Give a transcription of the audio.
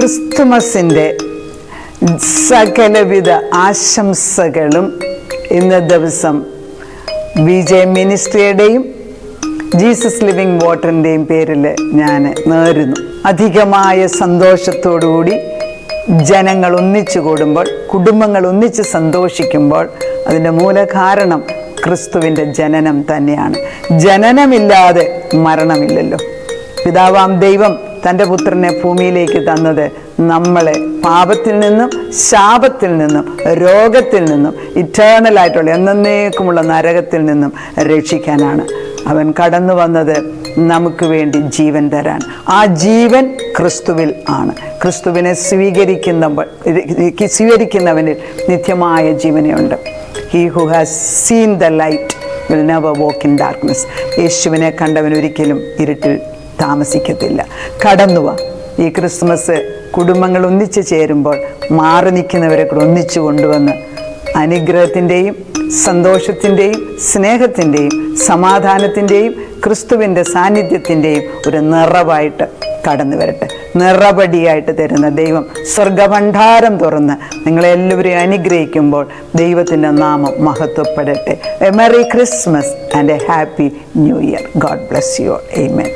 ക്രിസ്തുമസിൻ്റെ സകലവിധ ആശംസകളും ഇന്ന ദിവസം BJ മിനിസ്ട്രിയുടെയും ജീസസ് ലിവിങ് വാട്ടറിൻ്റെയും പേരിൽ ഞാൻ നേരുന്നു. അധികമായ സന്തോഷത്തോടുകൂടി ജനങ്ങൾ ഒന്നിച്ചു കൂടുമ്പോൾ, കുടുംബങ്ങൾ ഒന്നിച്ച് സന്തോഷിക്കുമ്പോൾ അതിൻ്റെ മൂലകാരണം ക്രിസ്തുവിൻ്റെ ജനനം തന്നെയാണ്. ജനനമില്ലാതെ മരണമില്ലല്ലോ. പിതാവാം ദൈവം തൻ്റെ പുത്രനെ ഭൂമിയിലേക്ക് തന്നത് നമ്മളെ പാപത്തിൽ നിന്നും, ശാപത്തിൽ നിന്നും, രോഗത്തിൽ നിന്നും, ഇറ്റേണലായിട്ടുള്ള എന്നേക്കുമുള്ള നരകത്തിൽ നിന്നും രക്ഷിക്കാനാണ്. അവൻ കടന്നു വന്നത് നമുക്ക് വേണ്ടി ജീവൻ തരാൻ. ആ ജീവൻ ക്രിസ്തുവിൽ ആണ്. ക്രിസ്തുവിനെ സ്വീകരിക്കുന്നവനിൽ നിത്യമായ ജീവനുണ്ട്. He who has seen the light will never walk in darkness. യേശുവിനെ കണ്ടവൻ ഒരിക്കലും ഇരുട്ടിൽ താമസിക്കത്തില്ല. കടന്നുവാ. ഈ ക്രിസ്മസ് കുടുംബങ്ങൾ ഒന്നിച്ചു ചേരുമ്പോൾ മാറി നിൽക്കുന്നവരെ കൂടെ ഒന്നിച്ചു കൊണ്ടുവന്ന് അനുഗ്രഹത്തിൻ്റെയും സന്തോഷത്തിൻ്റെയും സ്നേഹത്തിൻ്റെയും സമാധാനത്തിൻ്റെയും ക്രിസ്തുവിൻ്റെ സാന്നിധ്യത്തിൻ്റെയും ഒരു നിറവായിട്ട് കടന്നു വരട്ടെ. നിറപടിയായിട്ട് തരുന്ന ദൈവം സ്വർഗഭണ്ഡാരം തുറന്ന് നിങ്ങളെല്ലാവരെയും അനുഗ്രഹിക്കുമ്പോൾ ദൈവത്തിൻ്റെ നാമം മഹത്വപ്പെടട്ടെ. A merry Christmas and a happy new year. God bless you. Amen.